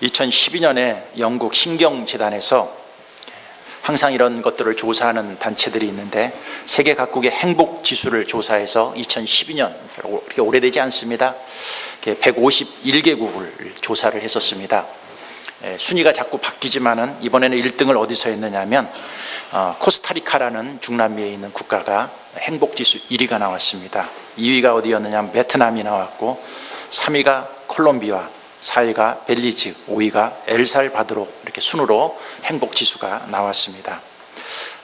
2012년에 영국 신경재단에서 항상 이런 것들을 조사하는 단체들이 있는데 세계 각국의 행복 지수를 조사해서 2012년, 그렇게 오래되지 않습니다, 151개국을 조사를 했었습니다. 순위가 자꾸 바뀌지만은 이번에는 1등을 어디서 했느냐면 코스타리카라는 중남미에 있는 국가가 행복지수 1위가 나왔습니다. 2위가 어디였느냐면 베트남이 나왔고, 3위가 콜롬비아, 4위가 벨리즈, 5위가 엘살바도르, 이렇게 순으로 행복지수가 나왔습니다.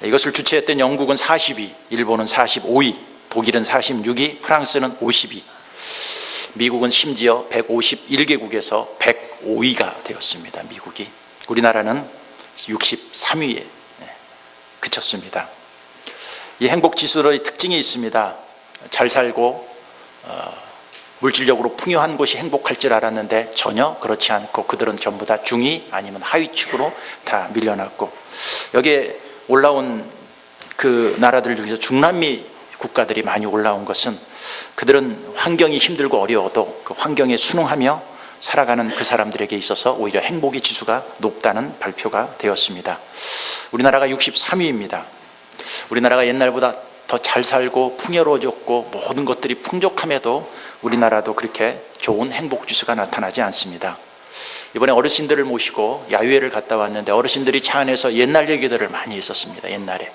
이것을 주최했던 영국은 40위, 일본은 45위, 독일은 46위, 프랑스는 50위, 미국은 심지어 151개국에서 105위가 되었습니다. 미국이. 우리나라는 63위에 그쳤습니다. 이 행복지수의 특징이 있습니다. 잘 살고 물질적으로 풍요한 곳이 행복할 줄 알았는데 전혀 그렇지 않고 그들은 전부 다 중위 아니면 하위축으로 다 밀려났고, 여기에 올라온 그 나라들 중에서 중남미 국가들이 많이 올라온 것은 그들은 환경이 힘들고 어려워도 그 환경에 순응하며 살아가는 그 사람들에게 있어서 오히려 행복의 지수가 높다는 발표가 되었습니다. 우리나라가 63위입니다. 우리나라가 옛날보다 더 잘 살고 풍요로워졌고 모든 것들이 풍족함에도 우리나라도 그렇게 좋은 행복지수가 나타나지 않습니다. 이번에 어르신들을 모시고 야유회를 갔다 왔는데 어르신들이 차 안에서 옛날 얘기들을 많이 했었습니다. 옛날에.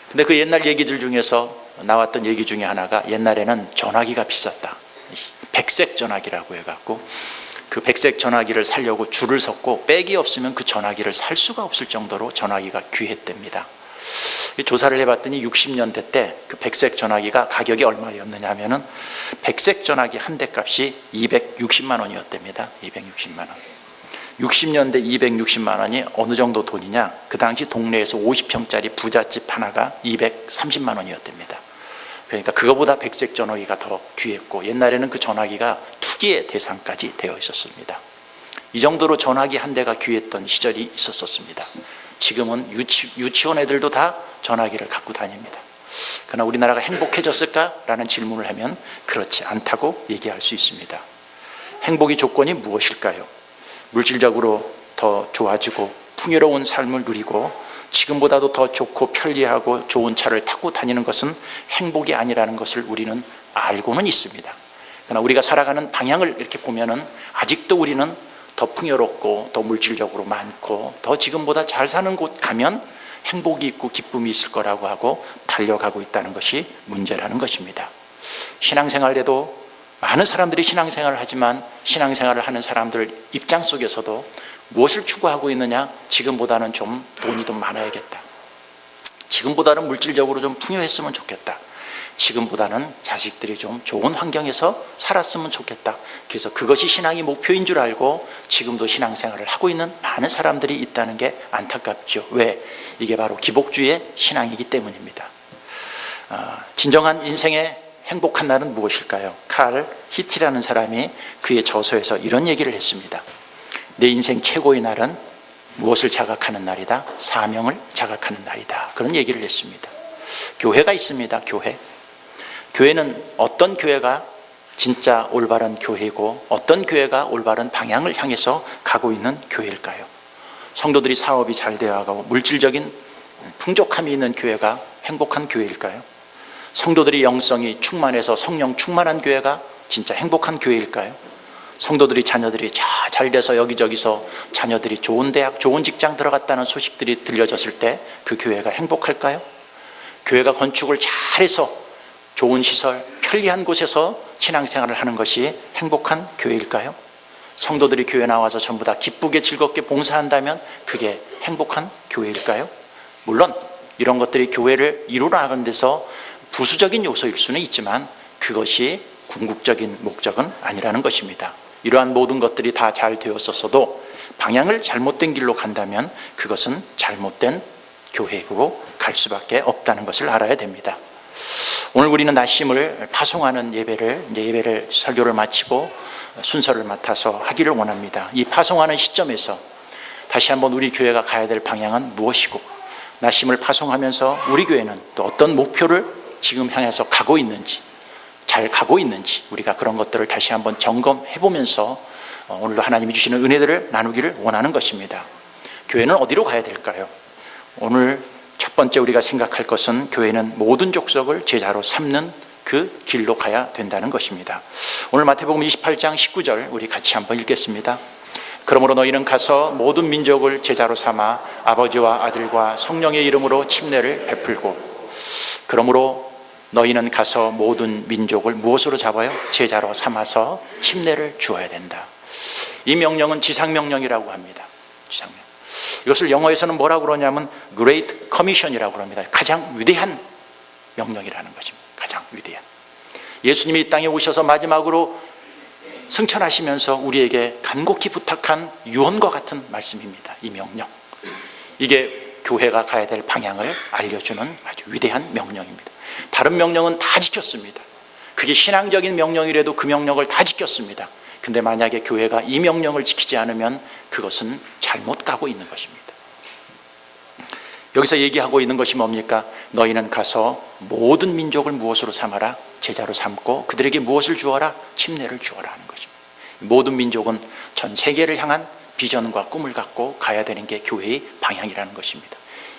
근데 그 옛날 얘기들 중에서 나왔던 얘기 중에 하나가, 옛날에는 전화기가 비쌌다. 백색 전화기라고 해갖고 그 백색 전화기를 사려고 줄을 섰고 백이 없으면 그 전화기를 살 수가 없을 정도로 전화기가 귀했답니다. 조사를 해봤더니 60년대 때 그 백색 전화기가 가격이 얼마였느냐 하면은 백색 전화기 한 대 값이 260만 원이었답니다. 260만 원. 60년대 260만 원이 어느 정도 돈이냐? 그 당시 동네에서 50평짜리 부잣집 하나가 230만 원이었답니다. 그러니까 그거보다 백색 전화기가 더 귀했고, 옛날에는 그 전화기가 투기의 대상까지 되어 있었습니다. 이 정도로 전화기 한 대가 귀했던 시절이 있었습니다. 지금은 유치원 애들도 다 전화기를 갖고 다닙니다. 그러나 우리나라가 행복해졌을까라는 질문을 하면 그렇지 않다고 얘기할 수 있습니다. 행복의 조건이 무엇일까요? 물질적으로 더 좋아지고 풍요로운 삶을 누리고 지금보다도 더 좋고 편리하고 좋은 차를 타고 다니는 것은 행복이 아니라는 것을 우리는 알고는 있습니다. 그러나 우리가 살아가는 방향을 이렇게 보면은 아직도 우리는 더 풍요롭고 더 물질적으로 많고 더 지금보다 잘 사는 곳 가면 행복이 있고 기쁨이 있을 거라고 하고 달려가고 있다는 것이 문제라는 것입니다. 신앙생활에도 많은 사람들이 신앙생활을 하지만 신앙생활을 하는 사람들 입장 속에서도 무엇을 추구하고 있느냐? 지금보다는 좀 돈이 좀 많아야겠다. 지금보다는 물질적으로 좀 풍요했으면 좋겠다. 지금보다는 자식들이 좀 좋은 환경에서 살았으면 좋겠다. 그래서 그것이 신앙의 목표인 줄 알고 지금도 신앙생활을 하고 있는 많은 사람들이 있다는 게 안타깝죠. 왜? 이게 바로 기복주의 신앙이기 때문입니다. 진정한 인생의 행복한 날은 무엇일까요? 칼 히티라는 사람이 그의 저서에서 이런 얘기를 했습니다. 내 인생 최고의 날은 무엇을 자각하는 날이다? 사명을 자각하는 날이다. 그런 얘기를 했습니다. 교회가 있습니다. 교회는 어떤 교회가 진짜 올바른 교회고 어떤 교회가 올바른 방향을 향해서 가고 있는 교회일까요? 성도들이 사업이 잘 되어가고 물질적인 풍족함이 있는 교회가 행복한 교회일까요? 성도들이 영성이 충만해서 성령 충만한 교회가 진짜 행복한 교회일까요? 성도들이 자녀들이 잘 돼서 여기저기서 자녀들이 좋은 대학, 좋은 직장 들어갔다는 소식들이 들려졌을 때 그 교회가 행복할까요? 교회가 건축을 잘해서 좋은 시설, 편리한 곳에서 신앙생활을 하는 것이 행복한 교회일까요? 성도들이 교회 나와서 전부 다 기쁘게 즐겁게 봉사한다면 그게 행복한 교회일까요? 물론 이런 것들이 교회를 이루어나가는 데서 부수적인 요소일 수는 있지만 그것이 궁극적인 목적은 아니라는 것입니다. 이러한 모든 것들이 다 잘 되었었어도 방향을 잘못된 길로 간다면 그것은 잘못된 교회로 갈 수밖에 없다는 것을 알아야 됩니다. 오늘 우리는 나심을 파송하는 예배를 설교를 마치고 순서를 맡아서 하기를 원합니다. 이 파송하는 시점에서 다시 한번 우리 교회가 가야 될 방향은 무엇이고 나심을 파송하면서 우리 교회는 또 어떤 목표를 지금 향해서 가고 있는지, 잘 가고 있는지 우리가 그런 것들을 다시 한번 점검해 보면서 오늘도 하나님이 주시는 은혜들을 나누기를 원하는 것입니다. 교회는 어디로 가야 될까요? 오늘 첫 번째 우리가 생각할 것은 교회는 모든 족속을 제자로 삼는 그 길로 가야 된다는 것입니다. 오늘 마태복음 28장 19절 우리 같이 한번 읽겠습니다. 그러므로 너희는 가서 모든 민족을 제자로 삼아 아버지와 아들과 성령의 이름으로 침례를 베풀고, 그러므로 너희는 가서 모든 민족을 무엇으로 잡아요? 제자로 삼아서 침례를 주어야 된다. 이 명령은 지상명령이라고 합니다. 지상명. 이것을 영어에서는 뭐라고 그러냐면 Great Commission이라고 그럽니다. 가장 위대한 명령이라는 것입니다. 가장 위대한. 예수님이 이 땅에 오셔서 마지막으로 승천하시면서 우리에게 간곡히 부탁한 유언과 같은 말씀입니다. 이 명령. 이게 교회가 가야 될 방향을 알려주는 아주 위대한 명령입니다. 다른 명령은 다 지켰습니다. 그게 신앙적인 명령이라도 그 명령을 다 지켰습니다. 근데 만약에 교회가 이 명령을 지키지 않으면 그것은 잘못 가고 있는 것입니다. 여기서 얘기하고 있는 것이 뭡니까? 너희는 가서 모든 민족을 무엇으로 삼아라? 제자로 삼고 그들에게 무엇을 주어라? 침례를 주어라 하는 것입니다. 모든 민족은 전 세계를 향한 비전과 꿈을 갖고 가야 되는 게 교회의 방향이라는 것입니다.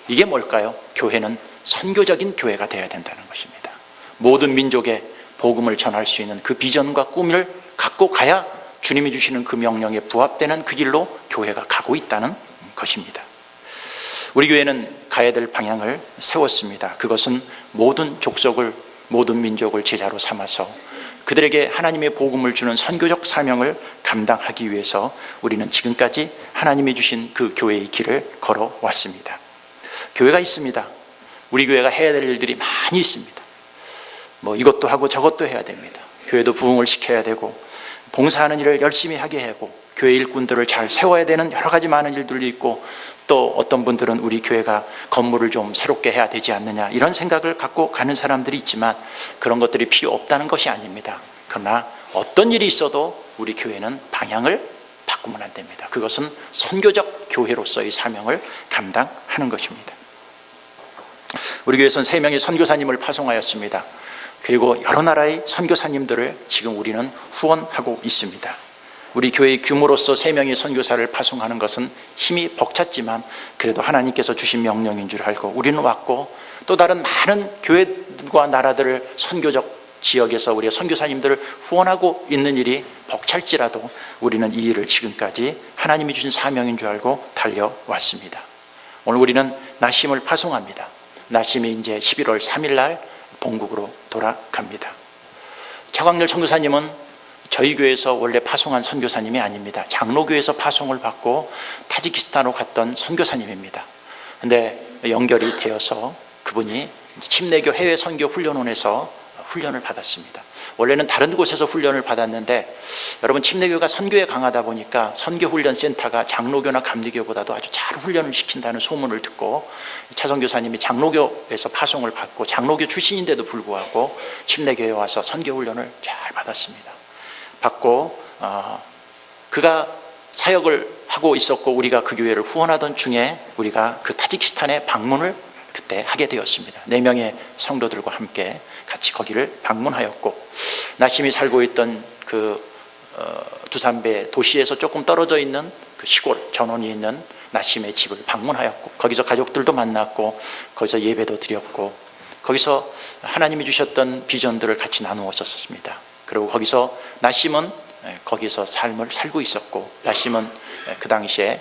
이게 뭘까요? 교회는 선교적인 교회가 되어야 된다는 것입니다. 모든 민족에 복음을 전할 수 있는 그 비전과 꿈을 갖고 가야 주님이 주시는 그 명령에 부합되는 그 길로 교회가 가고 있다는 것입니다. 우리 교회는 가야 될 방향을 세웠습니다. 그것은 모든 족속을, 모든 민족을 제자로 삼아서 그들에게 하나님의 복음을 주는 선교적 사명을 감당하기 위해서 우리는 지금까지 하나님이 주신 그 교회의 길을 걸어왔습니다. 교회가 있습니다. 우리 교회가 해야 될 일들이 많이 있습니다. 이것도 하고 저것도 해야 됩니다. 교회도 부흥을 시켜야 되고 봉사하는 일을 열심히 하게 하고 교회 일꾼들을 잘 세워야 되는 여러 가지 많은 일들이 있고, 또 어떤 분들은 우리 교회가 건물을 좀 새롭게 해야 되지 않느냐 이런 생각을 갖고 가는 사람들이 있지만 그런 것들이 필요 없다는 것이 아닙니다. 그러나 어떤 일이 있어도 우리 교회는 방향을 바꾸면 안 됩니다. 그것은 선교적 교회로서의 사명을 감당하는 것입니다. 우리 교회에서는 3명의 선교사님을 파송하였습니다. 그리고 여러 나라의 선교사님들을 지금 우리는 후원하고 있습니다. 우리 교회의 규모로서 3명의 선교사를 파송하는 것은 힘이 벅찼지만 그래도 하나님께서 주신 명령인 줄 알고 우리는 왔고, 또 다른 많은 교회과 나라들을 선교적 지역에서 우리가 선교사님들을 후원하고 있는 일이 벅찰지라도 우리는 이 일을 지금까지 하나님이 주신 사명인 줄 알고 달려왔습니다. 오늘 우리는 나심을 파송합니다. 나심이 이제 11월 3일 날 본국으로 돌아갑니다. 차광렬 선교사님은 저희 교회에서 원래 파송한 선교사님이 아닙니다. 장로교에서 파송을 받고 타지키스탄으로 갔던 선교사님입니다. 근데 연결이 되어서 그분이 침례교 해외 선교 훈련원에서 훈련을 받았습니다. 원래는 다른 곳에서 훈련을 받았는데, 여러분 침례교가 선교에 강하다 보니까 선교훈련센터가 장로교나 감리교보다도 아주 잘 훈련을 시킨다는 소문을 듣고 차 선교사님이 장로교에서 파송을 받고 장로교 출신인데도 불구하고 침례교에 와서 선교훈련을 잘 받았습니다. 받고 그가 사역을 하고 있었고 우리가 그 교회를 후원하던 중에 우리가 그 타지키스탄에 방문을 그때 하게 되었습니다. 4명의 성도들과 함께 같이 거기를 방문하였고, 나심이 살고 있던 그 두산베 도시에서 조금 떨어져 있는 그 시골 전원이 있는 나심의 집을 방문하였고, 거기서 가족들도 만났고 거기서 예배도 드렸고 거기서 하나님이 주셨던 비전들을 같이 나누었었습니다. 그리고 거기서 나심은 거기서 삶을 살고 있었고, 나심은 그 당시에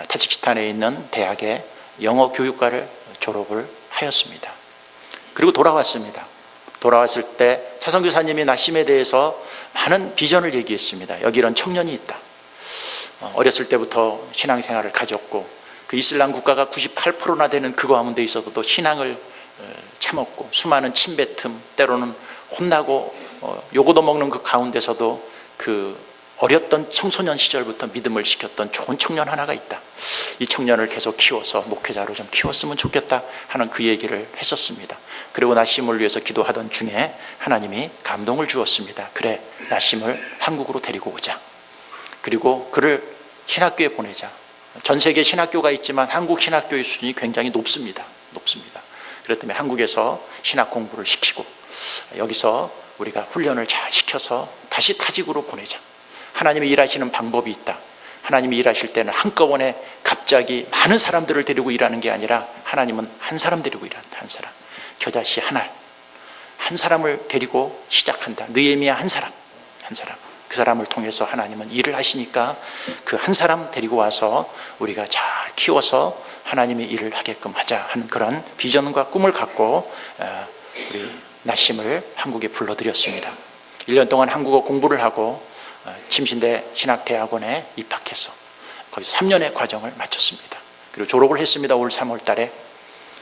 타지키스탄에 있는 대학의 영어 교육과를 졸업을 하였습니다. 그리고 돌아왔습니다. 돌아왔을 때 차선교사님이 나심에 대해서 많은 비전을 얘기했습니다. 여기 이런 청년이 있다. 어렸을 때부터 신앙생활을 가졌고 그 이슬람 국가가 98%나 되는 그 가운데 있어서도 신앙을 참았고 수많은 침뱉음, 때로는 혼나고 요거도 먹는 그 가운데서도 그 어렸던 청소년 시절부터 믿음을 시켰던 좋은 청년 하나가 있다. 이 청년을 계속 키워서 목회자로 좀 키웠으면 좋겠다 하는 그 얘기를 했었습니다. 그리고 나심을 위해서 기도하던 중에 하나님이 감동을 주었습니다. 그래, 나심을 한국으로 데리고 오자. 그리고 그를 신학교에 보내자. 전 세계 신학교가 있지만 한국 신학교의 수준이 굉장히 높습니다. 그렇기 때문에 한국에서 신학 공부를 시키고 여기서 우리가 훈련을 잘 시켜서 다시 타직으로 보내자. 하나님이 일하시는 방법이 있다. 하나님이 일하실 때는 한꺼번에 갑자기 많은 사람들을 데리고 일하는 게 아니라 하나님은 한 사람 데리고 일한다. 한 사람. 겨자씨 한 사람을 데리고 시작한다. 느헤미야 한 사람. 그 사람을 통해서 하나님은 일을 하시니까 그 한 사람 데리고 와서 우리가 잘 키워서 하나님의 일을 하게끔 하자 하는 그런 비전과 꿈을 갖고 우리 나심을 한국에 불러들였습니다. 1년 동안 한국어 공부를 하고 침신대 신학대학원에 입학해서 거기서 3년의 과정을 마쳤습니다. 그리고 졸업을 했습니다. 올 3월 달에.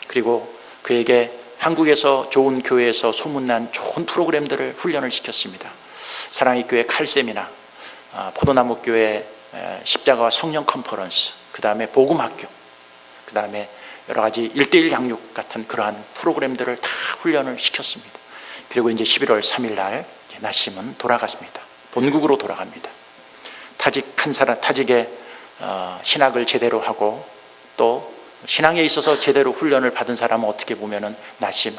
그리고 그에게 한국에서 좋은 교회에서 소문난 좋은 프로그램들을 훈련을 시켰습니다. 사랑의 교회 칼세미나, 포도나무 교회 십자가와 성령 컨퍼런스, 그 다음에 복음학교, 그 다음에 여러 가지 1:1 양육 같은 그러한 프로그램들을 다 훈련을 시켰습니다. 그리고 이제 11월 3일 날 나심은 돌아갔습니다. 본국으로 돌아갑니다. 타직의 신학을 제대로 하고 또 신앙에 있어서 제대로 훈련을 받은 사람은 어떻게 보면은 나심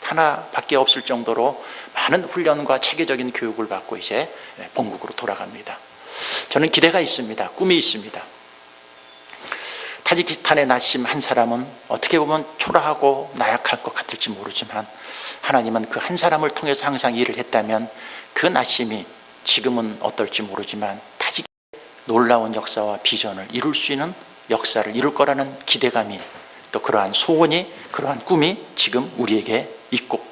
하나밖에 없을 정도로 많은 훈련과 체계적인 교육을 받고 이제 본국으로 돌아갑니다. 저는 기대가 있습니다. 꿈이 있습니다. 타지키스탄의 나심 한 사람은 어떻게 보면 초라하고 나약할 것 같을지 모르지만 하나님은 그 한 사람을 통해서 항상 일을 했다면 그 나심이 지금은 어떨지 모르지만 타직의 놀라운 역사와 비전을 이룰 수 있는 역사를 이룰 거라는 기대감이, 또 그러한 소원이, 그러한 꿈이 지금 우리에게 있고,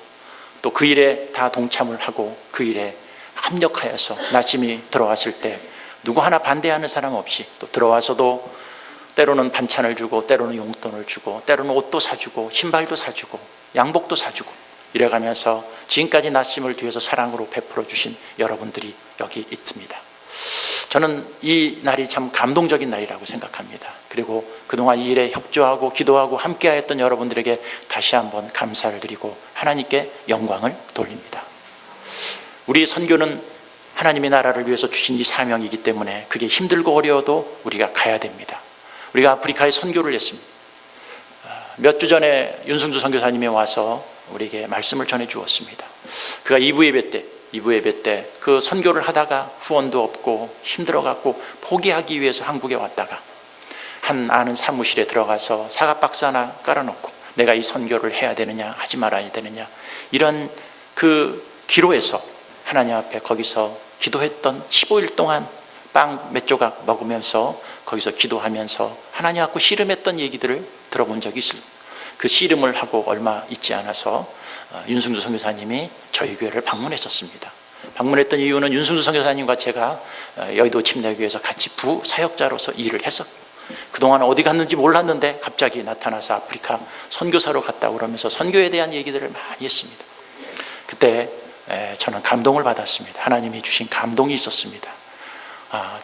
또 그 일에 다 동참을 하고 그 일에 합력하여서 나심이 들어왔을 때 누구 하나 반대하는 사람 없이, 또 들어와서도 때로는 반찬을 주고 때로는 용돈을 주고 때로는 옷도 사주고 신발도 사주고 양복도 사주고 이래가면서 지금까지 나심을 뒤에서 사랑으로 베풀어 주신 여러분들이 여기 있습니다. 저는 이 날이 참 감동적인 날이라고 생각합니다. 그리고 그동안 이 일에 협조하고 기도하고 함께하였던 여러분들에게 다시 한번 감사를 드리고 하나님께 영광을 돌립니다. 우리 선교는 하나님의 나라를 위해서 주신 이 사명이기 때문에 그게 힘들고 어려워도 우리가 가야 됩니다. 우리가 아프리카에 선교를 했습니다. 몇 주 전에 윤승주 선교사님이 와서 우리에게 말씀을 전해 주었습니다. 그가 2부 예배 때 그 선교를 하다가 후원도 없고 힘들어갖고 포기하기 위해서 한국에 왔다가 한 아는 사무실에 들어가서 사과박스 하나 깔아놓고 내가 이 선교를 해야 되느냐 하지 말아야 되느냐 이런 그 기로에서 하나님 앞에 거기서 기도했던 15일 동안 빵 몇 조각 먹으면서 거기서 기도하면서 하나님 앞에 씨름했던 얘기들을 들어본 적이 있습니다. 그 씨름을 하고 얼마 있지 않아서 윤승주 선교사님이 저희 교회를 방문했었습니다. 방문했던 이유는 윤승주 선교사님과 제가 여의도 침례교회에서 같이 부사역자로서 일을 했었고 그동안 어디 갔는지 몰랐는데 갑자기 나타나서 아프리카 선교사로 갔다 그러면서 선교에 대한 얘기들을 많이 했습니다. 그때 저는 감동을 받았습니다. 하나님이 주신 감동이 있었습니다.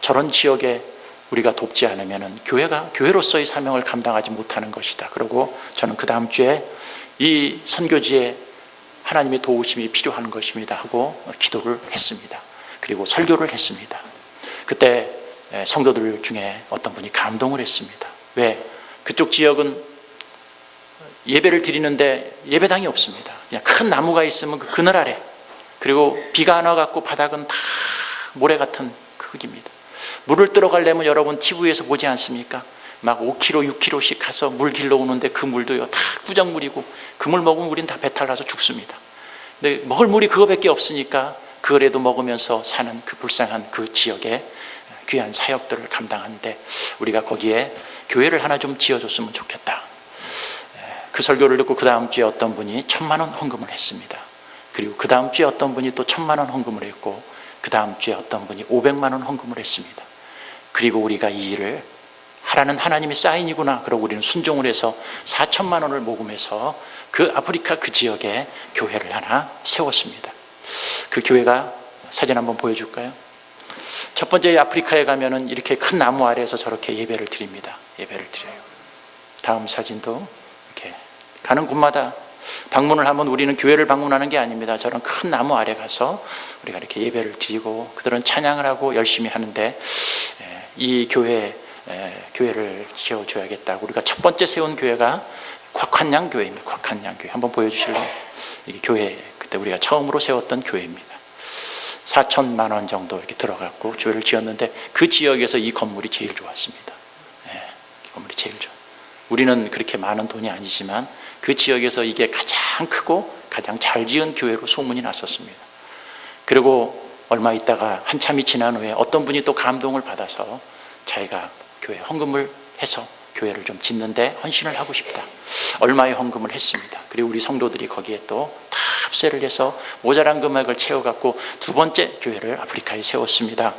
저런 지역에 우리가 돕지 않으면 교회로서의 사명을 감당하지 못하는 것이다. 그리고 저는 그 다음 주에 이 선교지에 하나님의 도우심이 필요한 것입니다 하고 기도를 했습니다. 그리고 설교를 했습니다. 그때 성도들 중에 어떤 분이 감동을 했습니다. 왜? 그쪽 지역은 예배를 드리는데 예배당이 없습니다. 그냥 큰 나무가 있으면 그 그늘 아래, 그리고 비가 안 와갖고 바닥은 다 모래 같은 흙입니다. 물을 들어가려면 여러분 TV에서 보지 않습니까? 막 5km, 6km씩 가서 물 길러 오는데 그 물도요 다 구정물이고 그 물 먹으면 우린 다 배탈 나서 죽습니다. 근데 먹을 물이 그거밖에 없으니까 그거라도 먹으면서 사는 그 불쌍한 그 지역에 귀한 사역들을 감당하는데 우리가 거기에 교회를 하나 좀 지어줬으면 좋겠다. 그 설교를 듣고 그 다음 주에 어떤 분이 1,000만 원 헌금을 했습니다. 그리고 그 다음 주에 어떤 분이 또 1,000만 원 헌금을 했고 그 다음 주에 어떤 분이 500만 원 헌금을 했습니다. 그리고 우리가 이 일을 하라는 하나님의 사인이구나. 그러고 우리는 순종을 해서 4,000만 원을 모금해서 그 아프리카 그 지역에 교회를 하나 세웠습니다. 그 교회가 사진 한번 보여줄까요? 첫 번째 아프리카에 가면은 이렇게 큰 나무 아래에서 저렇게 예배를 드립니다. 예배를 드려요. 다음 사진도 이렇게 가는 곳마다 방문을 하면 우리는 교회를 방문하는 게 아닙니다. 저런 큰 나무 아래 가서 우리가 이렇게 예배를 드리고 그들은 찬양을 하고 열심히 하는데 이 교회를 지어줘야겠다고 우리가 첫 번째 세운 교회가 곽한양 교회입니다. 곽한양 교회 한번 보여주실래요? 이게 교회 그때 우리가 처음으로 세웠던 교회입니다. 4천만 원 정도 이렇게 들어갔고 교회를 지었는데 그 지역에서 이 건물이 제일 좋았습니다. 이 건물이 제일 좋아. 우리는 그렇게 많은 돈이 아니지만 그 지역에서 이게 가장 크고 가장 잘 지은 교회로 소문이 났었습니다. 그리고 얼마 있다가 한참이 지난 후에 어떤 분이 또 감동을 받아서 자기가 교회 헌금을 해서 교회를 좀 짓는데 헌신을 하고 싶다. 얼마의 헌금을 했습니다. 그리고 우리 성도들이 거기에 또 다 합세를 해서 모자란 금액을 채워갖고 두 번째 교회를 아프리카에 세웠습니다.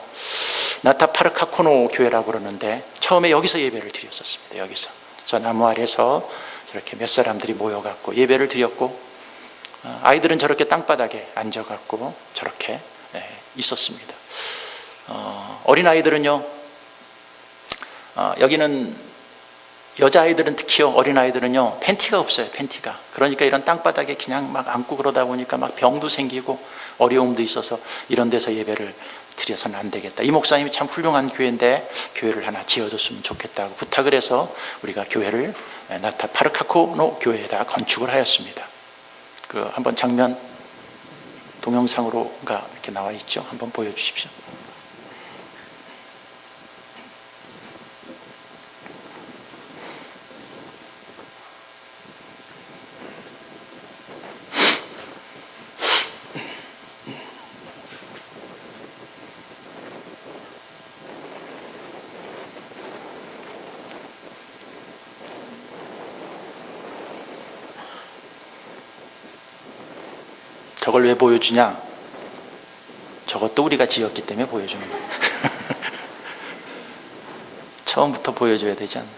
나타파르카코노 교회라고 그러는데 처음에 여기서 예배를 드렸었습니다. 여기서 저 나무 아래서 저렇게 몇 사람들이 모여갖고 예배를 드렸고 아이들은 저렇게 땅바닥에 앉아갖고 저렇게 있었습니다. 어린아이들은요, 여기는 여자아이들은 특히요, 어린아이들은요 팬티가 없어요. 팬티가. 그러니까 이런 땅바닥에 그냥 막 앉고 그러다 보니까 막 병도 생기고 어려움도 있어서 이런 데서 예배를 드려서는 안 되겠다. 이 목사님이 참 훌륭한 교회인데 교회를 하나 지어줬으면 좋겠다고 부탁을 해서 우리가 교회를 나타파르카코노 교회에다 건축을 하였습니다. 그 한번 장면 동영상으로가 이렇게 나와 있죠. 한번 보여주십시오. 저걸 왜 보여주냐? 저것도 우리가 지었기 때문에 보여주는 거예요. 처음부터 보여줘야 되지 않나?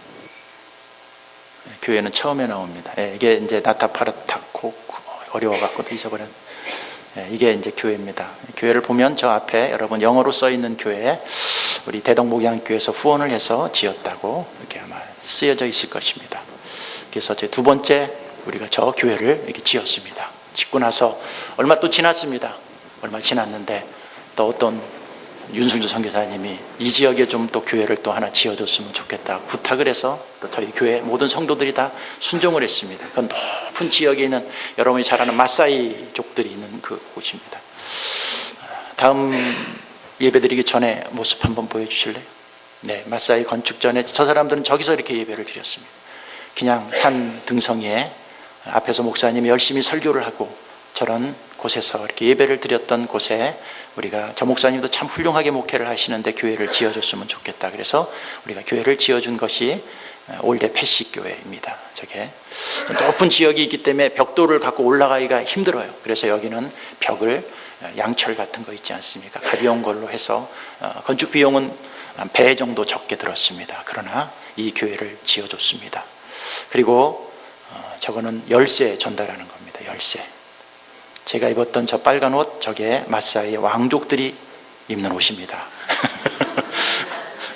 교회는 처음에 나옵니다. 이게 이제 나타파르타코 어려워갖고도 잊어버렸네. 이게 이제 교회입니다. 교회를 보면 저 앞에 여러분 영어로 써 있는 교회에 우리 대덕목양교회에서 후원을 해서 지었다고 이렇게 아마 쓰여져 있을 것입니다. 그래서 제 두 번째 우리가 저 교회를 이렇게 지었습니다. 짓고 나서 얼마 또 지났습니다. 얼마 지났는데 또 어떤 윤승주 선교사님이 이 지역에 좀 또 교회를 또 하나 지어줬으면 좋겠다 부탁을 해서 또 저희 교회 모든 성도들이 다 순종을 했습니다. 그 높은 지역에 있는 여러분이 잘 아는 마사이족들이 있는 그 곳입니다. 다음 예배드리기 전에 모습 한번 보여주실래요? 네, 마사이 건축 전에 저 사람들은 저기서 이렇게 예배를 드렸습니다. 그냥 산 등성이에 앞에서 목사님이 열심히 설교를 하고 저런 곳에서 이렇게 예배를 드렸던 곳에 우리가 저 목사님도 참 훌륭하게 목회를 하시는데 교회를 지어줬으면 좋겠다. 그래서 우리가 교회를 지어준 것이 올대 패시 교회입니다. 저게 높은 지역이 있기 때문에 벽돌을 갖고 올라가기가 힘들어요. 그래서 여기는 벽을 양철 같은 거 있지 않습니까? 가벼운 걸로 해서 건축 비용은 한 배 정도 적게 들었습니다. 그러나 이 교회를 지어줬습니다. 그리고 저거는 열쇠 전달하는 겁니다. 열쇠. 제가 입었던 저 빨간 옷, 저게 마사이 왕족들이 입는 옷입니다.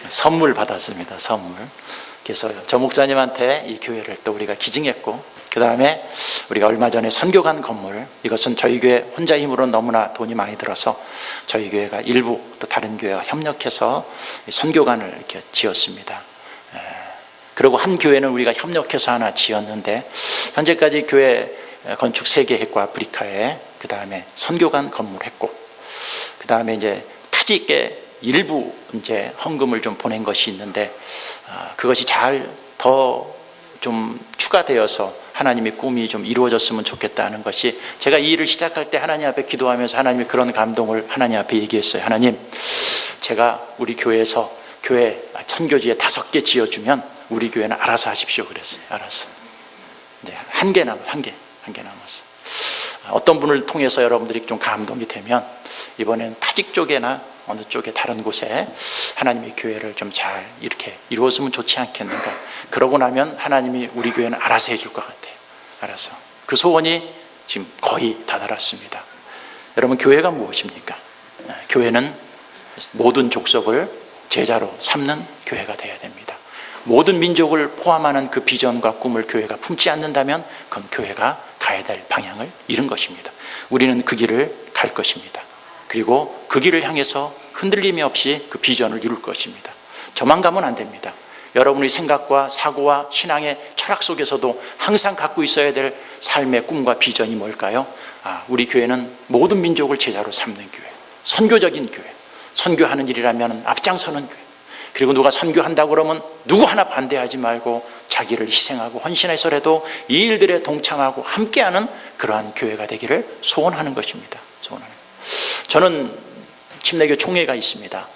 선물 받았습니다. 선물. 그래서 저 목사님한테 이 교회를 또 우리가 기증했고, 그 다음에 우리가 얼마 전에 선교관 건물, 이것은 저희 교회 혼자 힘으로 너무나 돈이 많이 들어서 저희 교회가 일부 또 다른 교회가 협력해서 선교관을 이렇게 지었습니다. 그리고 한 교회는 우리가 협력해서 하나 지었는데 현재까지 교회 건축 3개 했고 아프리카에, 그 다음에 선교관 건물 했고, 그 다음에 이제 타직에 일부 이제 헌금을 좀 보낸 것이 있는데 그것이 잘 더 좀 추가되어서 하나님의 꿈이 좀 이루어졌으면 좋겠다는 것이, 제가 이 일을 시작할 때 하나님 앞에 기도하면서 하나님이 그런 감동을 하나님 앞에 얘기했어요. 하나님, 제가 우리 교회에서 교회 선교지에 5개 지어주면 우리 교회는 알아서 하십시오 그랬어요. 알아서. 이제 한 개 남았어. 어떤 분을 통해서 여러분들이 좀 감동이 되면 이번엔 타직 쪽에나 어느 쪽에 다른 곳에 하나님의 교회를 좀 잘 이렇게 이루었으면 좋지 않겠는가. 그러고 나면 하나님이 우리 교회는 알아서 해줄 것 같아요. 알아서. 그 소원이 지금 거의 다다랐습니다. 여러분, 교회가 무엇입니까? 교회는 모든 족속을 제자로 삼는 교회가 되어야 됩니다. 모든 민족을 포함하는 그 비전과 꿈을 교회가 품지 않는다면 그건 교회가 가야 될 방향을 잃은 것입니다. 우리는 그 길을 갈 것입니다. 그리고 그 길을 향해서 흔들림이 없이 그 비전을 이룰 것입니다. 저만 가면 안 됩니다. 여러분의 생각과 사고와 신앙의 철학 속에서도 항상 갖고 있어야 될 삶의 꿈과 비전이 뭘까요? 우리 교회는 모든 민족을 제자로 삼는 교회, 선교적인 교회, 선교하는 일이라면 앞장서는 교회, 그리고 누가 선교한다고 그러면 누구 하나 반대하지 말고 자기를 희생하고 헌신해서라도 이 일들에 동참하고 함께하는 그러한 교회가 되기를 소원하는 것입니다. 소원하는. 저는 침례교 총회가 있습니다.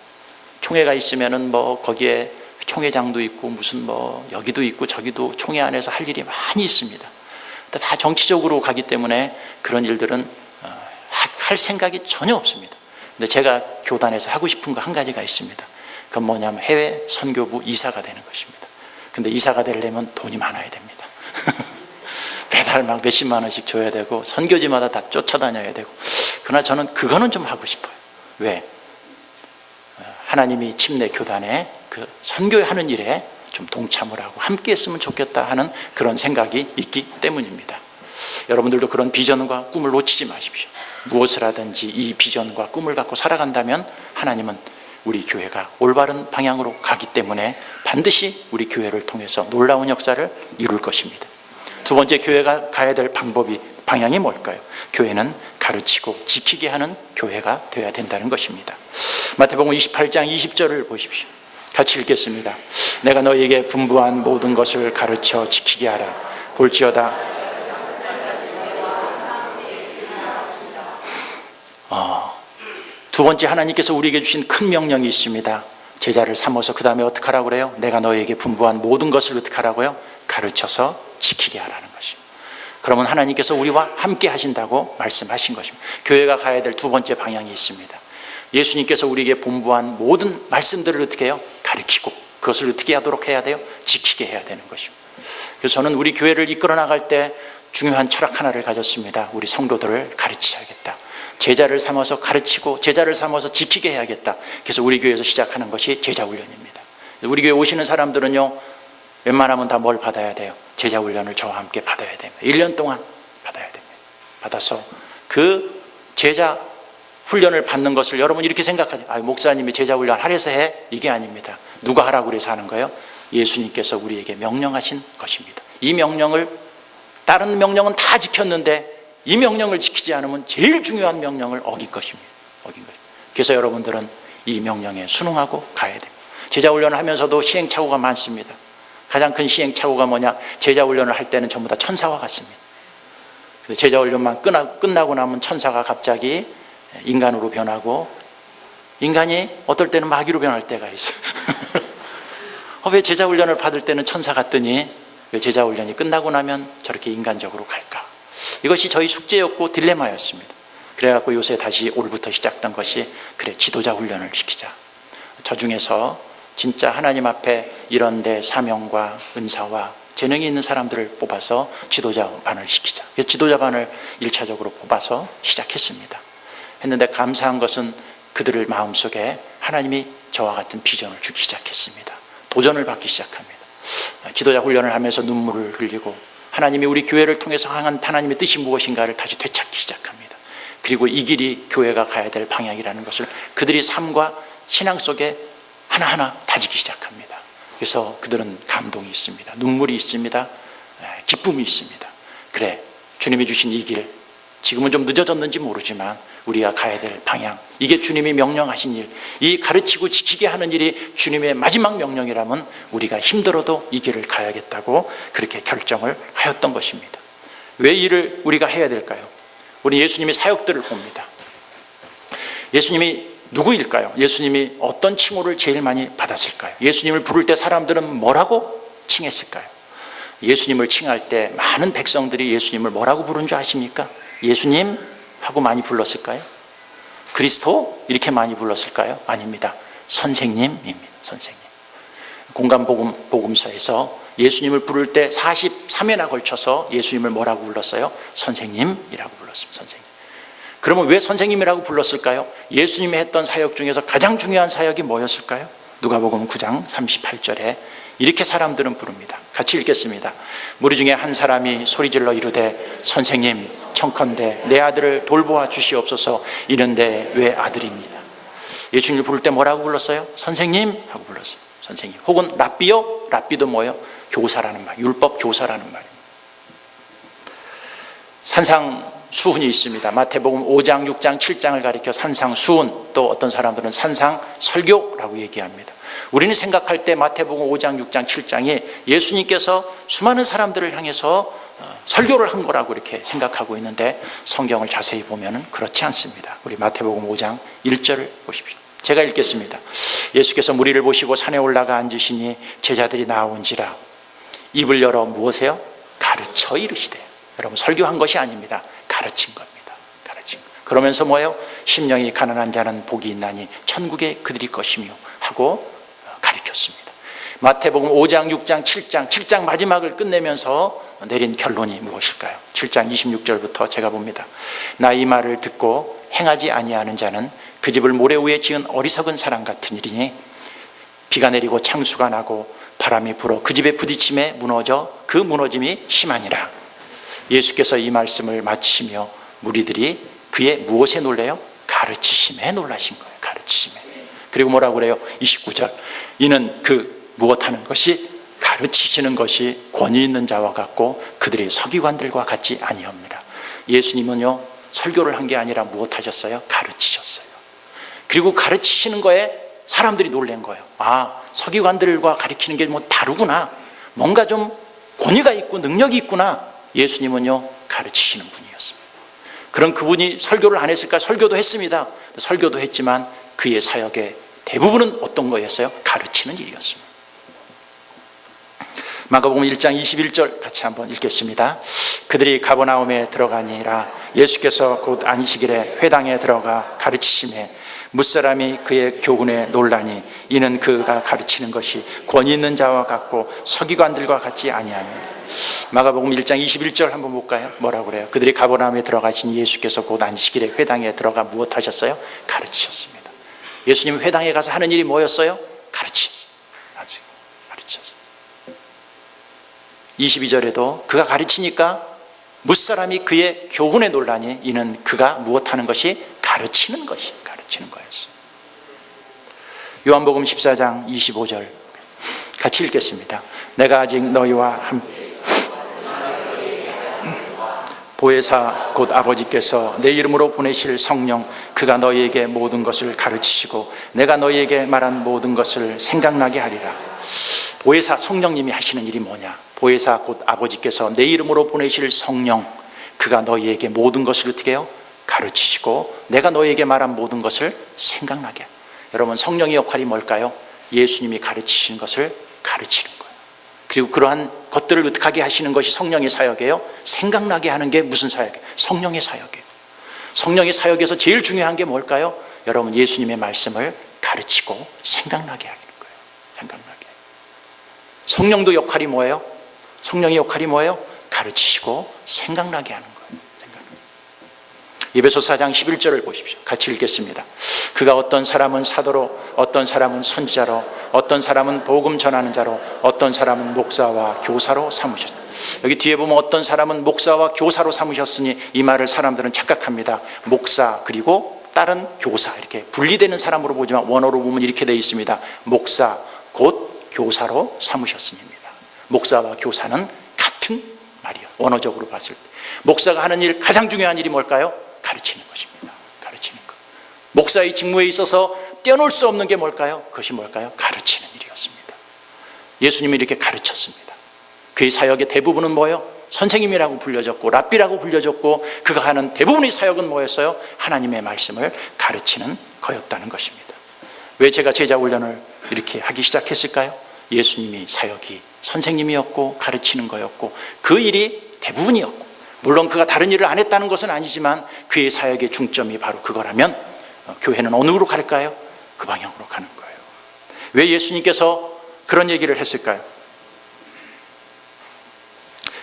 총회가 있으면은 거기에 총회장도 있고 무슨 여기도 있고 저기도 총회 안에서 할 일이 많이 있습니다. 다 정치적으로 가기 때문에 그런 일들은 할 생각이 전혀 없습니다. 근데 제가 교단에서 하고 싶은 거 한 가지가 있습니다. 그건 뭐냐면 해외 선교부 이사가 되는 것입니다. 근데 이사가 되려면 돈이 많아야 됩니다. 배달 막 몇십만 원씩 줘야 되고 선교지마다 다 쫓아다녀야 되고. 그러나 저는 그거는 좀 하고 싶어요. 왜? 하나님이 침례 교단에 그 선교하는 일에 좀 동참을 하고 함께 했으면 좋겠다 하는 그런 생각이 있기 때문입니다. 여러분들도 그런 비전과 꿈을 놓치지 마십시오. 무엇을 하든지 이 비전과 꿈을 갖고 살아간다면 하나님은 우리 교회가 올바른 방향으로 가기 때문에 반드시 우리 교회를 통해서 놀라운 역사를 이룰 것입니다. 두 번째, 교회가 가야 될 방향이 뭘까요? 교회는 가르치고 지키게 하는 교회가 되어야 된다는 것입니다. 마태복음 28장 20절을 보십시오. 같이 읽겠습니다. 내가 너희에게 분부한 모든 것을 가르쳐 지키게 하라. 볼지어다 두 번째, 하나님께서 우리에게 주신 큰 명령이 있습니다. 제자를 삼아서 그 다음에 어떻게 하라고 그래요? 내가 너희에게 분부한 모든 것을 어떻게 하라고요? 가르쳐서 지키게 하라는 것입니다. 그러면 하나님께서 우리와 함께 하신다고 말씀하신 것입니다. 교회가 가야 될 두 번째 방향이 있습니다. 예수님께서 우리에게 분부한 모든 말씀들을 어떻게 해요? 가르치고 그것을 어떻게 하도록 해야 돼요? 지키게 해야 되는 것입니다. 그래서 저는 우리 교회를 이끌어 나갈 때 중요한 철학 하나를 가졌습니다. 우리 성도들을 가르쳐야겠다. 제자를 삼아서 가르치고 제자를 삼아서 지키게 해야겠다. 그래서 우리 교회에서 시작하는 것이 제자훈련입니다. 우리 교회 오시는 사람들은요, 웬만하면 다 뭘 받아야 돼요? 제자훈련을 저와 함께 받아야 됩니다. 1년 동안 받아야 됩니다. 받아서 그 제자 훈련을 받는 것을 여러분 이렇게 생각하죠. 목사님이 제자훈련 하래서 해? 이게 아닙니다. 누가 하라고 그래서 하는 거예요? 예수님께서 우리에게 명령하신 것입니다. 이 명령을, 다른 명령은 다 지켰는데 이 명령을 지키지 않으면 제일 중요한 명령을 어긴 것입니다. 그래서 여러분들은 이 명령에 순응하고 가야 됩니다. 제자훈련을 하면서도 시행착오가 많습니다. 가장 큰 시행착오가 뭐냐? 제자훈련을 할 때는 전부 다 천사와 같습니다. 제자훈련만 끝나고 나면 천사가 갑자기 인간으로 변하고, 인간이 어떨 때는 마귀로 변할 때가 있어요. 왜 제자훈련을 받을 때는 천사 같더니 왜 제자훈련이 끝나고 나면 저렇게 인간적으로 갈까? 이것이 저희 숙제였고 딜레마였습니다. 그래갖고 요새 다시 올부터 시작된 것이, 그래, 지도자 훈련을 시키자. 저 중에서 진짜 하나님 앞에 이런 데 사명과 은사와 재능이 있는 사람들을 뽑아서 지도자 반을 시키자. 지도자 반을 1차적으로 뽑아서 시작했습니다. 했는데 감사한 것은 그들을 마음속에 하나님이 저와 같은 비전을 주기 시작했습니다. 도전을 받기 시작합니다. 지도자 훈련을 하면서 눈물을 흘리고 하나님이 우리 교회를 통해서 향한 하나님의 뜻이 무엇인가를 다시 되찾기 시작합니다. 그리고 이 길이 교회가 가야 될 방향이라는 것을 그들이 삶과 신앙 속에 하나하나 다지기 시작합니다. 그래서 그들은 감동이 있습니다. 눈물이 있습니다. 기쁨이 있습니다. 그래, 주님이 주신 이 길, 지금은 좀 늦어졌는지 모르지만 우리가 가야 될 방향, 이게 주님이 명령하신 일, 이 가르치고 지키게 하는 일이 주님의 마지막 명령이라면 우리가 힘들어도 이 길을 가야겠다고 그렇게 결정을 하였던 것입니다. 왜 이 일을 우리가 해야 될까요? 우리 예수님이 사역들을 봅니다. 예수님이 누구일까요? 예수님이 어떤 칭호를 제일 많이 받았을까요? 예수님을 부를 때 사람들은 뭐라고 칭했을까요? 예수님을 칭할 때 많은 백성들이 예수님을 뭐라고 부른 줄 아십니까? 예수님 하고 많이 불렀을까요? 그리스도 이렇게 많이 불렀을까요? 아닙니다. 선생님입니다. 선생님. 공간복음서에서 예수님을 부를 때 43회나 걸쳐서 예수님을 뭐라고 불렀어요? 선생님이라고 불렀습니다. 선생님. 그러면 왜 선생님이라고 불렀을까요? 예수님이 했던 사역 중에서 가장 중요한 사역이 뭐였을까요? 누가복음 9장 38절에 이렇게 사람들은 부릅니다. 같이 읽겠습니다. 무리 중에 한 사람이 소리질러 이르되 선생님 청컨대 내 아들을 돌보아 주시옵소서. 이런데 왜 아들입니다. 예수님을 부를 때 뭐라고 불렀어요? 선생님 하고 불렀어요. 선생님. 혹은 랍비요? 랍비도 뭐예요? 교사라는 말, 율법 교사라는 말입니다. 산상 수훈이 있습니다. 마태복음 5장, 6장, 7장을 가리켜 산상수훈, 또 어떤 사람들은 산상설교라고 얘기합니다. 우리는 생각할 때 마태복음 5장, 6장, 7장이 예수님께서 수많은 사람들을 향해서 설교를 한 거라고 이렇게 생각하고 있는데 성경을 자세히 보면 그렇지 않습니다. 우리 마태복음 5장 1절을 보십시오. 제가 읽겠습니다. 예수께서 무리를 보시고 산에 올라가 앉으시니 제자들이 나온지라 입을 열어 무엇이요? 가르쳐 이르시되. 여러분, 설교한 것이 아닙니다. 가르친 겁니다. 가르친 것. 그러면서 뭐예요? 심령이 가난한 자는 복이 있나니 천국에 그들이 것이며 하고 가르쳤습니다. 마태복음 5장, 6장, 7장 마지막을 끝내면서 내린 결론이 무엇일까요? 7장 26절부터 제가 봅니다. 나 이 말을 듣고 행하지 아니하는 자는 그 집을 모래 위에 지은 어리석은 사람 같은 일이니 비가 내리고 창수가 나고 바람이 불어 그 집에 부딪힘에 무너져 그 무너짐이 심하니라. 예수께서 이 말씀을 마치며 무리들이 그의 무엇에 놀래요? 가르치심에 놀라신 거예요. 가르치심에. 그리고 뭐라고 그래요? 29절. 이는 그 무엇하는 것이 가르치시는 것이 권위 있는 자와 같고 그들의 서기관들과 같지 아니합니다. 예수님은요, 설교를 한 게 아니라 무엇 하셨어요? 가르치셨어요. 그리고 가르치시는 거에 사람들이 놀란 거예요. 아, 서기관들과 가르치는 게 뭐 다르구나. 뭔가 좀 권위가 있고 능력이 있구나. 예수님은요, 가르치시는 분이었습니다. 그런 그분이 설교를 안 했을까? 설교도 했습니다. 설교도 했지만 그의 사역의 대부분은 어떤 거였어요? 가르치는 일이었습니다. 마가복음 1장 21절 같이 한번 읽겠습니다. 그들이 가버나움에 들어가니라. 예수께서 곧 안식일에 회당에 들어가 가르치심에 뭇사람이 그의 교훈에 놀라니 이는 그가 가르치는 것이 권위 있는 자와 같고 서기관들과 같지 아니하며. 마가복음 1장 21절 한번 볼까요? 뭐라고 그래요? 그들이 가버나움에 들어가시니 예수께서 곧 안식일에 회당에 들어가 무엇 하셨어요? 가르치셨습니다. 예수님 회당에 가서 하는 일이 뭐였어요? 가르치셨어요. 22절에도 그가 가르치니까 뭇사람이 그의 교훈에 놀라니 이는 그가 무엇하는 것이 가르치는 것이 가르치는 거였어요. 요한복음 14장 25절 같이 읽겠습니다. 내가 아직 너희와 함께 보혜사 곧 아버지께서 내 이름으로 보내실 성령 그가 너희에게 모든 것을 가르치시고 내가 너희에게 말한 모든 것을 생각나게 하리라. 보혜사 성령님이 하시는 일이 뭐냐? 보혜사 곧 아버지께서 내 이름으로 보내실 성령 그가 너희에게 모든 것을 어떻게 해요? 가르치시고 내가 너희에게 말한 모든 것을 생각나게. 여러분, 성령의 역할이 뭘까요? 예수님이 가르치신 것을 가르치는 거예요. 그리고 그러한 것들을 어떻게 하시는 것이 성령의 사역이에요? 생각나게 하는 게 무슨 사역이에요? 성령의 사역이에요. 성령의 사역에서 제일 중요한 게 뭘까요? 여러분, 예수님의 말씀을 가르치고 생각나게 하는 거예요. 생각나게. 성령도 역할이 뭐예요? 성령의 역할이 뭐예요? 가르치시고 생각나게 하는 거예요. 에베소 4장 11절을 보십시오. 같이 읽겠습니다. 그가 어떤 사람은 사도로, 어떤 사람은 선지자로, 어떤 사람은 복음 전하는 자로, 어떤 사람은 목사와 교사로 삼으셨다. 여기 뒤에 보면 어떤 사람은 목사와 교사로 삼으셨으니 이 말을 사람들은 착각합니다. 목사 그리고 다른 교사 이렇게 분리되는 사람으로 보지만 원어로 보면 이렇게 되어 있습니다. 목사 곧 교사로 삼으셨으니입니다. 목사와 교사는 같은 말이에요. 원어적으로 봤을 때 목사가 하는 일, 가장 중요한 일이 뭘까요? 가르치는 것입니다. 가르치는 것. 목사의 직무에 있어서 떼어놓을 수 없는 게 뭘까요? 그것이 뭘까요? 가르치는 일이었습니다. 예수님이 이렇게 가르쳤습니다. 그의 사역의 대부분은 뭐예요? 선생님이라고 불려졌고 랍비라고 불려졌고 그가 하는 대부분의 사역은 뭐였어요? 하나님의 말씀을 가르치는 거였다는 것입니다. 왜 제가 제자 훈련을 이렇게 하기 시작했을까요? 예수님이 사역이 선생님이었고 가르치는 거였고 그 일이 대부분이었고, 물론 그가 다른 일을 안 했다는 것은 아니지만 그의 사역의 중점이 바로 그거라면 교회는 어느 쪽으로 갈까요? 그 방향으로 가는 거예요. 왜 예수님께서 그런 얘기를 했을까요?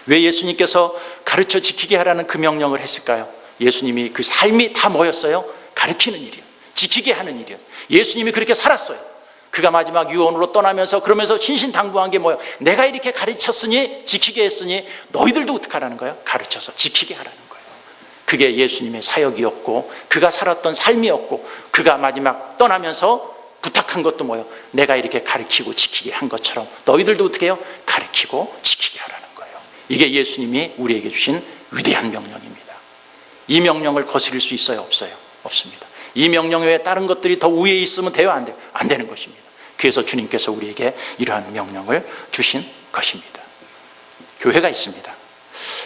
왜 예수님께서 가르쳐 지키게 하라는 그 명령을 했을까요? 예수님이 그 삶이 다 뭐였어요? 가르치는 일이에요. 지키게 하는 일이에요. 예수님이 그렇게 살았어요. 그가 마지막 유언으로 떠나면서 그러면서 신신당부한 게 뭐예요? 내가 이렇게 가르쳤으니 지키게 했으니 너희들도 어떻게 하라는 거예요? 가르쳐서 지키게 하라는 거예요. 그게 예수님의 사역이었고 그가 살았던 삶이었고 그가 마지막 떠나면서 부탁한 것도 뭐예요? 내가 이렇게 가르치고 지키게 한 것처럼 너희들도 어떻게 해요? 가르치고 지키게 하라는 거예요. 이게 예수님이 우리에게 주신 위대한 명령입니다. 이 명령을 거스릴 수 있어요? 없어요? 없습니다. 이 명령 외에 다른 것들이 더 위에 있으면 돼요? 안 돼요? 안 되는 것입니다. 그래서 주님께서 우리에게 이러한 명령을 주신 것입니다. 교회가 있습니다.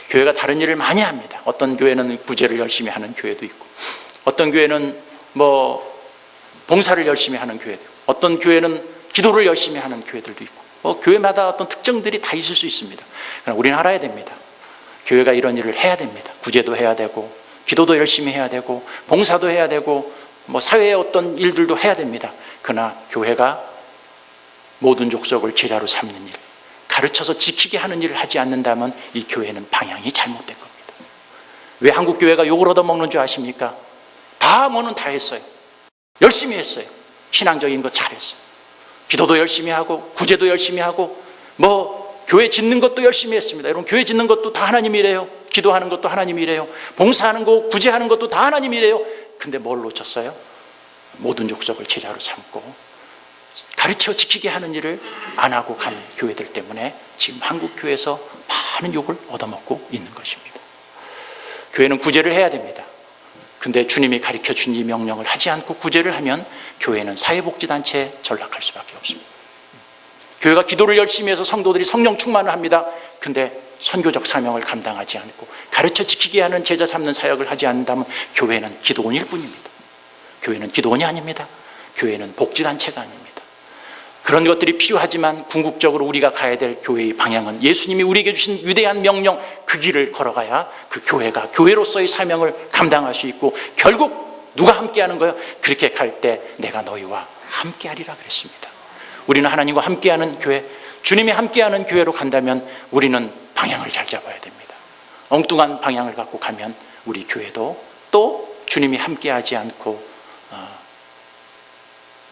교회가 다른 일을 많이 합니다. 어떤 교회는 구제를 열심히 하는 교회도 있고, 어떤 교회는 봉사를 열심히 하는 교회도 있고, 어떤 교회는 기도를 열심히 하는 교회들도 있고, 교회마다 어떤 특징들이 다 있을 수 있습니다. 그러나 우리는 알아야 됩니다. 교회가 이런 일을 해야 됩니다. 구제도 해야 되고, 기도도 열심히 해야 되고, 봉사도 해야 되고, 사회의 어떤 일들도 해야 됩니다. 그러나 교회가 모든 족속을 제자로 삼는 일, 가르쳐서 지키게 하는 일을 하지 않는다면 이 교회는 방향이 잘못된 겁니다. 왜 한국 교회가 욕을 얻어먹는 줄 아십니까? 다 다 했어요. 열심히 했어요. 신앙적인 거 잘했어요. 기도도 열심히 하고, 구제도 열심히 하고, 교회 짓는 것도 열심히 했습니다. 여러분, 교회 짓는 것도 다 하나님 일이에요. 기도하는 것도 하나님 일이에요. 봉사하는 거, 구제하는 것도 다 하나님 일이에요. 근데 뭘 놓쳤어요? 모든 족속을 제자로 삼고 가르쳐 지키게 하는 일을 안 하고 간 교회들 때문에 지금 한국 교회에서 많은 욕을 얻어먹고 있는 것입니다. 교회는 구제를 해야 됩니다. 근데 주님이 가르쳐 준 이 명령을 하지 않고 구제를 하면 교회는 사회복지단체에 전락할 수밖에 없습니다. 교회가 기도를 열심히 해서 성도들이 성령 충만을 합니다. 근데 선교적 사명을 감당하지 않고 가르쳐 지키게 하는 제자 삼는 사역을 하지 않는다면 교회는 기도원일 뿐입니다. 교회는 기도원이 아닙니다. 교회는 복지단체가 아닙니다. 그런 것들이 필요하지만 궁극적으로 우리가 가야 될 교회의 방향은 예수님이 우리에게 주신 위대한 명령, 그 길을 걸어가야 그 교회가 교회로서의 사명을 감당할 수 있고, 결국 누가 함께하는 거예요? 그렇게 갈 때 내가 너희와 함께하리라 그랬습니다. 우리는 하나님과 함께하는 교회, 주님이 함께하는 교회로 간다면 우리는 방향을 잘 잡아야 됩니다. 엉뚱한 방향을 갖고 가면 우리 교회도 또 주님이 함께하지 않고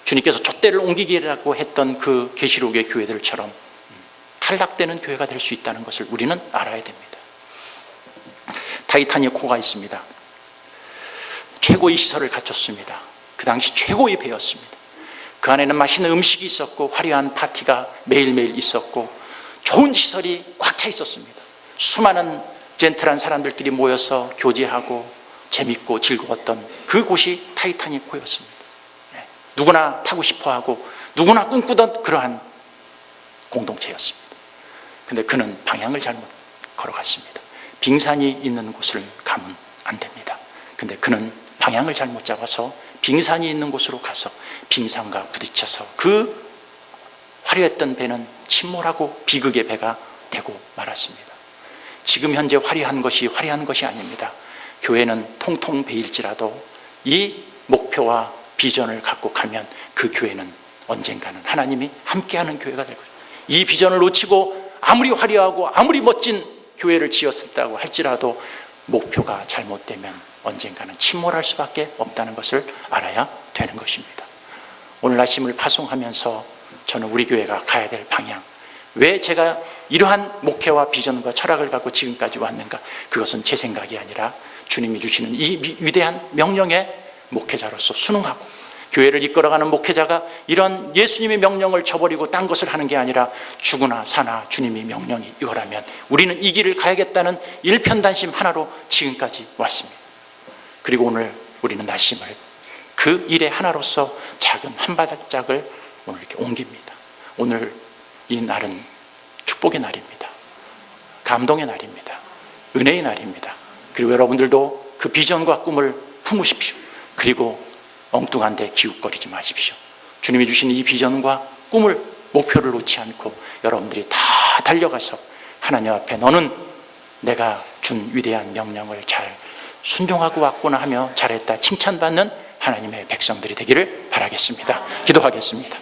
주님께서 촛대를 옮기기라고 했던 그 계시록의 교회들처럼 탈락되는 교회가 될 수 있다는 것을 우리는 알아야 됩니다. 타이타닉 호가 있습니다. 최고의 시설을 갖췄습니다. 그 당시 최고의 배였습니다. 그 안에는 맛있는 음식이 있었고, 화려한 파티가 매일매일 있었고, 좋은 시설이 꽉 차 있었습니다. 수많은 젠틀한 사람들끼리 모여서 교제하고 재밌고 즐거웠던 그곳이 타이타닉 호였습니다. 누구나 타고 싶어하고 누구나 꿈꾸던 그러한 공동체였습니다. 근데 그는 방향을 잘못 걸어갔습니다. 빙산이 있는 곳을 가면 안 됩니다. 근데 그는 방향을 잘못 잡아서 빙산이 있는 곳으로 가서 빙산과 부딪혀서 그 화려했던 배는 침몰하고 비극의 배가 되고 말았습니다. 지금 현재 화려한 것이 아닙니다. 교회는 통통 베일지라도 이 목표와 비전을 갖고 가면 그 교회는 언젠가는 하나님이 함께하는 교회가 될 것입니다. 이 비전을 놓치고 아무리 화려하고 아무리 멋진 교회를 지었다고 할지라도 목표가 잘못되면 언젠가는 침몰할 수밖에 없다는 것을 알아야 되는 것입니다. 오늘 아침을 파송하면서 저는 우리 교회가 가야 될 방향, 왜 제가 이러한 목회와 비전과 철학을 갖고 지금까지 왔는가, 그것은 제 생각이 아니라 주님이 주시는 이 위대한 명령에 목회자로서 순응하고, 교회를 이끌어가는 목회자가 이런 예수님의 명령을 저버리고 딴 것을 하는 게 아니라 죽으나 사나 주님의 명령이 이거라면 우리는 이 길을 가야겠다는 일편단심 하나로 지금까지 왔습니다. 그리고 오늘 우리는 날심을 그 일의 하나로서 작은 한 발짝을 오늘 이렇게 옮깁니다. 오늘 이 날은 축복의 날입니다. 감동의 날입니다. 은혜의 날입니다. 그리고 여러분들도 그 비전과 꿈을 품으십시오. 그리고 엉뚱한 데 기웃거리지 마십시오. 주님이 주신 이 비전과 꿈을, 목표를 놓지 않고 여러분들이 다 달려가서 하나님 앞에 너는 내가 준 위대한 명령을 잘 순종하고 왔구나 하며 잘했다 칭찬받는 하나님의 백성들이 되기를 바라겠습니다. 기도하겠습니다.